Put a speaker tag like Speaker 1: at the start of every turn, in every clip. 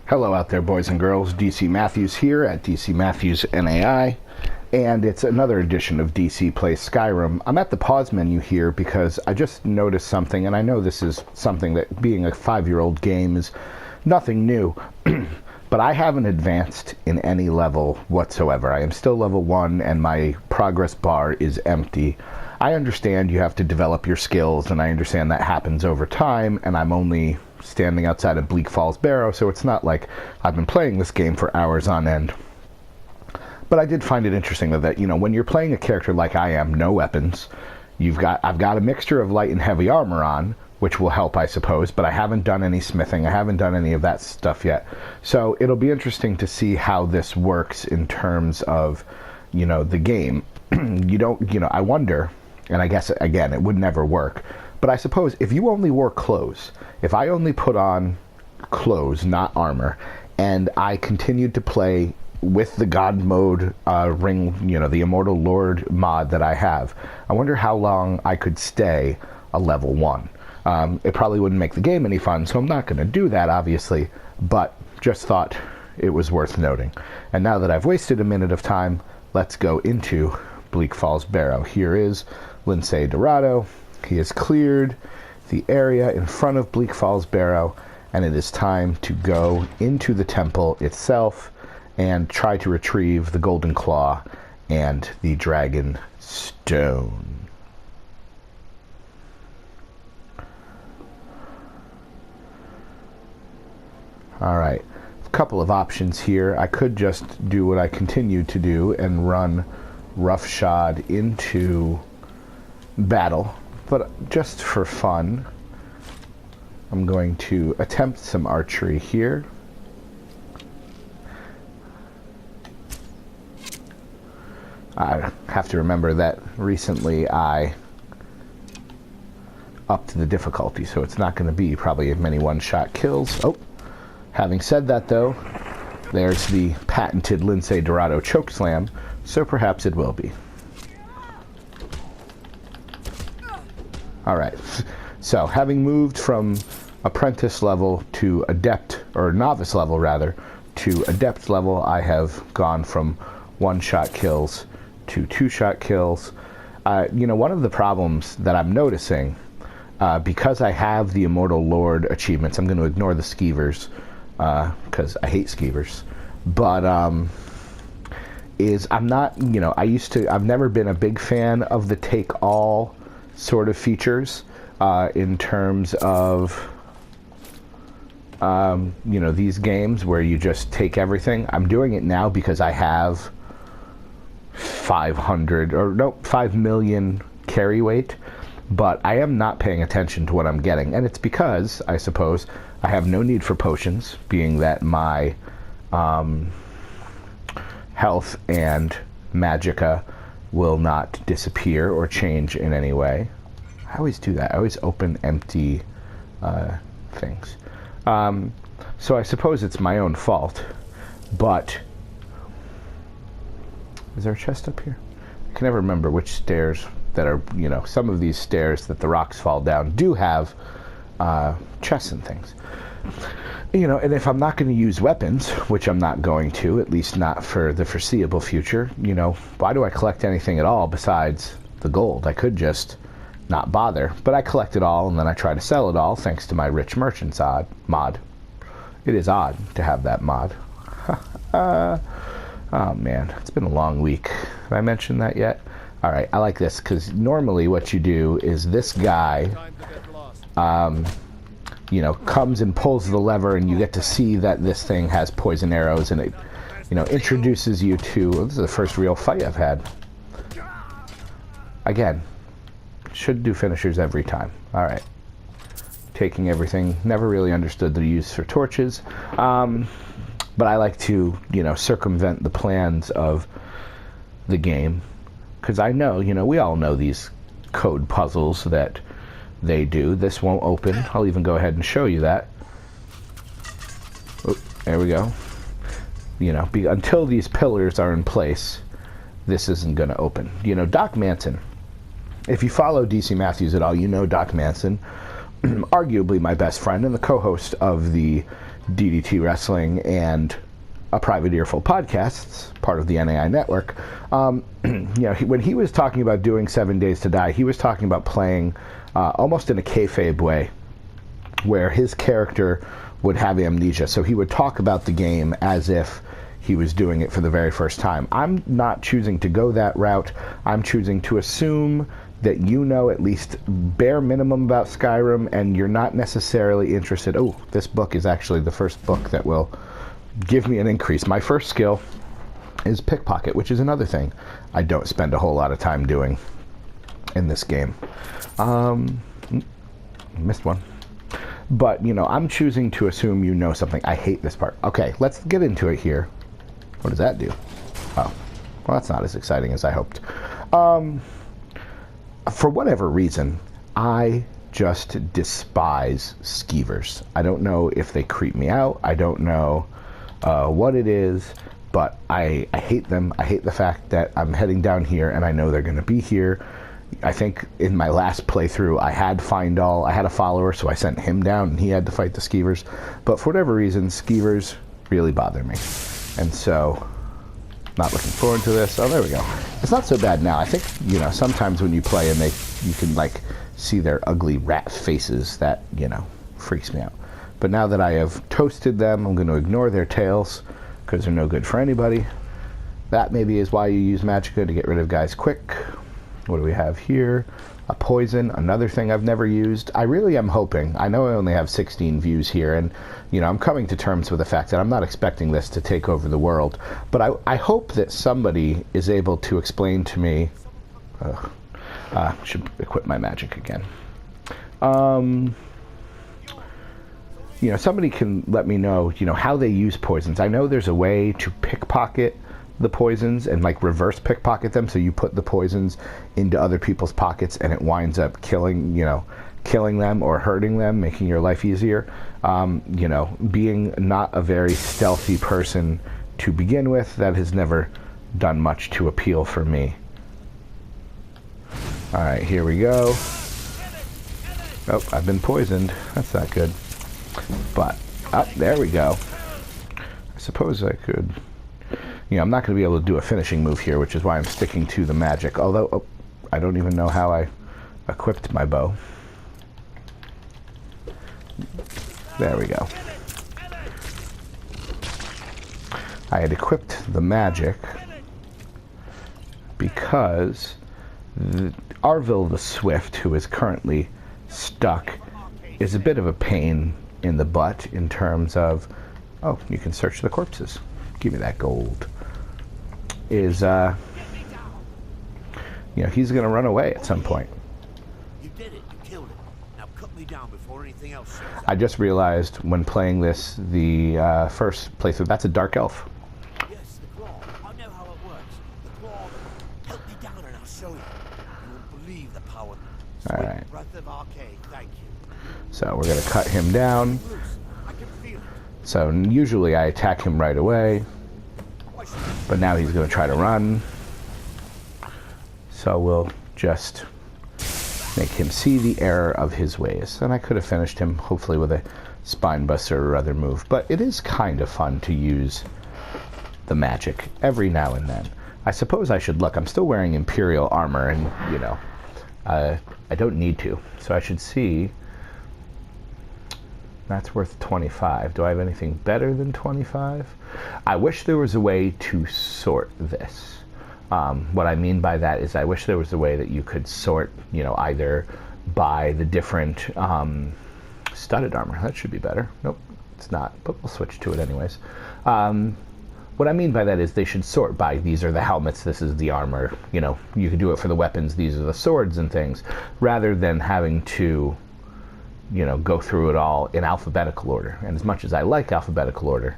Speaker 1: Hello out there, boys and girls. DC Matthews here at DC Matthews NAI, and it's another edition of DC Plays Skyrim. I'm at the pause menu here because I just noticed something, and I know this is something that, being a 5-year-old game, is nothing new, but I haven't advanced in any level whatsoever. I am still level 1, and my progress bar is empty. I understand you have to develop your skills, and I understand that happens over time, and I'm only standing outside of Bleak Falls Barrow, so it's not like I've been playing this game for hours on end. But I did find it interesting that, when you're playing a character like I am, no weapons, I've got a mixture of light and heavy armor on, which will help, I suppose, but I haven't done any smithing, I haven't done any of that stuff yet. So it'll be interesting to see how this works in terms of, the game. I wonder, and I guess, again, it would never work, but I suppose if you only wore clothes, if I only put on clothes, not armor, and I continued to play with the God mode ring, the Immortal Lord mod that I have, I wonder how long I could stay a level 1. It probably wouldn't make the game any fun, so I'm not going to do that, obviously, but just thought it was worth noting. And now that I've wasted a minute of time, let's go into Bleak Falls Barrow. Here is Lindsay Dorado. He has cleared the area in front of Bleak Falls Barrow, and it is time to go into the temple itself and try to retrieve the Golden Claw and the Dragon Stone. Alright, a couple of options here. I could just do what I continue to do and run roughshod into battle. But just for fun, I'm going to attempt some archery here. I have to remember that recently I upped the difficulty, so it's not going to be probably as many one-shot kills. Oh, having said that, though, there's the patented Lindsay Dorado chokeslam, so perhaps it will be. Alright, so having moved from apprentice level to adept, or novice level rather, to adept level, I have gone from one-shot kills to two-shot kills. One of the problems that I'm noticing, because I have the Immortal Lord achievements, I'm going to ignore the skeevers, because I hate skeevers, but is I'm not, I've never been a big fan of the take-all sort of features in terms of these games where you just take everything. I'm doing it now because I have 5 million carry weight, but I am not paying attention to what I'm getting, and it's because, I suppose, I have no need for potions, being that my health and magicka will not disappear or change in any way. I always do that. I always open empty things. So I suppose it's my own fault, but is there a chest up here? I can never remember which stairs that are, some of these stairs that the rocks fall down do have chests and things. And if I'm not going to use weapons, which I'm not going to, at least not for the foreseeable future, why do I collect anything at all besides the gold? I could just not bother, but I collect it all and then I try to sell it all thanks to my Rich Merchant's mod. It is odd to have that mod. Oh man, it's been a long week. Have I mentioned that yet? Alright, I like this because normally what you do is this guy comes and pulls the lever, and you get to see that this thing has poison arrows, and it, introduces you to, this is the first real fight I've had. Again, should do finishers every time. Alright. Taking everything, never really understood the use for torches, but I like to, circumvent the plans of the game, because I know, we all know these code puzzles that they do. This won't open. I'll even go ahead and show you that. Oh, there we go. Until these pillars are in place, this isn't going to open. Doc Manson. If you follow DC Matthews at all, Doc Manson, arguably my best friend and the co-host of the DDT Wrestling and a Private Earful Podcasts, part of the NAI network, when he was talking about doing 7 Days to Die, he was talking about playing almost in a kayfabe way, where his character would have amnesia. So he would talk about the game as if he was doing it for the very first time. I'm not choosing to go that route. I'm choosing to assume that you know at least bare minimum about Skyrim, and you're not necessarily interested. Oh, this book is actually the first book that will give me an increase. My first skill is pickpocket, which is another thing I don't spend a whole lot of time doing in this game. Missed one. But, I'm choosing to assume you know something. I hate this part. Okay, let's get into it here. What does that do? Oh, well, that's not as exciting as I hoped. For whatever reason, I just despise skeevers. I don't know if they creep me out. I don't know what it is, but I hate them. I hate the fact that I'm heading down here and I know they're going to be here. I think in my last playthrough I had Find All. I had a follower, so I sent him down and he had to fight the skeevers. But for whatever reason, skeevers really bother me. And so, not looking forward to this. Oh, there we go. It's not so bad now. I think, sometimes when you play and you can, see their ugly rat faces, that, freaks me out. But now that I have toasted them, I'm going to ignore their tails, because they're no good for anybody. That maybe is why you use Magicka, to get rid of guys quick. What do we have here? A poison, another thing I've never used. I really am hoping. I know I only have 16 views here, and I'm coming to terms with the fact that I'm not expecting this to take over the world. But I hope that somebody is able to explain to me. Should equip my magic again. Somebody can let me know, how they use poisons. I know there's a way to pickpocket the poisons and reverse pickpocket them, so you put the poisons into other people's pockets and it winds up killing them or hurting them, making your life easier. Being not a very stealthy person to begin with, that has never done much to appeal for me. Alright, here we go. Oh, I've been poisoned. That's not good. But, there we go. I suppose I could... I'm not going to be able to do a finishing move here, which is why I'm sticking to the magic. Although, I don't even know how I equipped my bow. There we go. I had equipped the magic because Arvil the Swift, who is currently stuck, is a bit of a pain in the butt in terms of, oh, you can search the corpses. Give me that gold. He's going to run away at some point.
Speaker 2: You did it. You killed it. Now cut me down before anything else.
Speaker 1: I just realized when playing this, the first playthrough, that's a dark elf.
Speaker 2: Yes, the claw. I know how it works. The claw. Help me down and I'll show you. You won't believe the power.
Speaker 1: All right.
Speaker 2: Breath of Arcade. Thank you.
Speaker 1: So we're going to cut him down.
Speaker 2: I can feel it.
Speaker 1: So usually I attack him right away, but now he's going to try to run. So we'll just make him see the error of his ways. And I could have finished him, hopefully with a spine buster or other move. But it is kind of fun to use the magic every now and then. I suppose I should look. I'm still wearing Imperial armor, and, I don't need to. So I should see. That's worth 25. Do I have anything better than 25? I wish there was a way to sort this. What I mean by that is I wish there was a way that you could sort, either by the different studded armor. That should be better. Nope, it's not, but we'll switch to it anyways. What I mean by that is they should sort by, these are the helmets, this is the armor. You could do it for the weapons, these are the swords and things, rather than having to go through it all in alphabetical order. And as much as I like alphabetical order,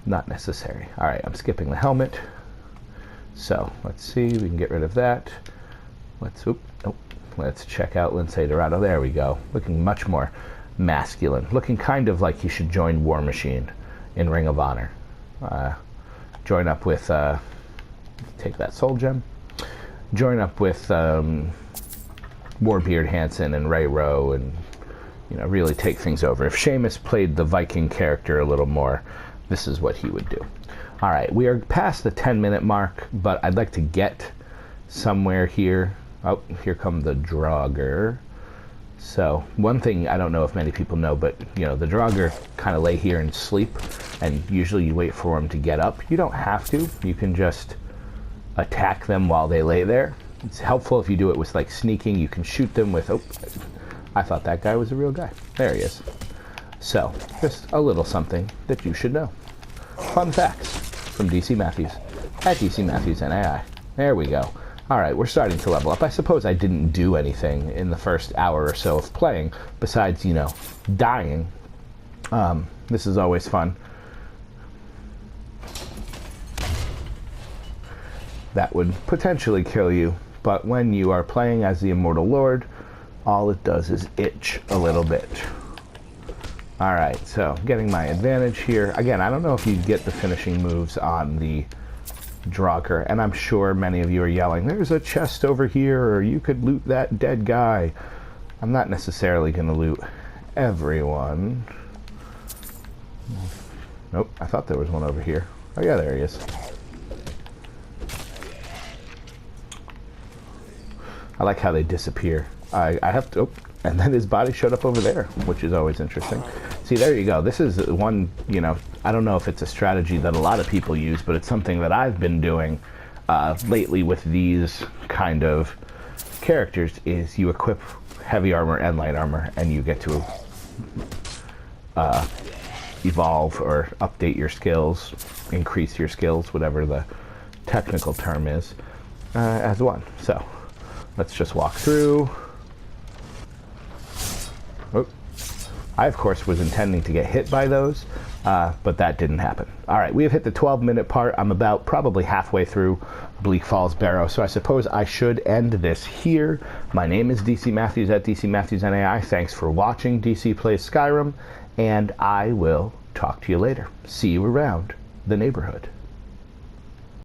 Speaker 1: not necessary. All right, I'm skipping the helmet. So let's see, we can get rid of that. Let's check out Lince Dorado. There we go. Looking much more masculine. Looking kind of like he should join War Machine in Ring of Honor. Join up with, take that soul gem. Join up with Warbeard Hansen and Ray Rowe and really take things over. If Seamus played the Viking character a little more, this is what he would do. All right, we are past the 10-minute mark, but I'd like to get somewhere here. Oh, here come the Draugr. So one thing I don't know if many people know, but the Draugr kind of lay here and sleep, and usually you wait for them to get up. You don't have to. You can just attack them while they lay there. It's helpful if you do it with like sneaking. You can shoot them with, oh, I thought that guy was a real guy. There he is. So just a little something that you should know. Fun facts from DC Matthews at DC Matthews NAI. There we go. All right, we're starting to level up. I suppose I didn't do anything in the first hour or so of playing besides, dying. This is always fun. That would potentially kill you, but when you are playing as the Immortal Lord, all it does is itch a little bit. All right, so getting my advantage here. Again, I don't know if you get the finishing moves on the Draugr, and I'm sure many of you are yelling, there's a chest over here, or you could loot that dead guy. I'm not necessarily going to loot everyone. Nope, I thought there was one over here. Oh yeah, there he is. I like how they disappear. I have to, oh, and then his body showed up over there, which is always interesting. See, there you go. This is one, I don't know if it's a strategy that a lot of people use, but it's something that I've been doing lately with these kind of characters, is you equip heavy armor and light armor, and you get to evolve or update your skills, increase your skills, whatever the technical term is, as one. So let's just walk through. Oh. I, of course, was intending to get hit by those, but that didn't happen. All right, we have hit the 12-minute part. I'm about probably halfway through Bleak Falls Barrow, so I suppose I should end this here. My name is DC Matthews at DC Matthews NAI. Thanks for watching DC Plays Skyrim, and I will talk to you later. See you around the neighborhood.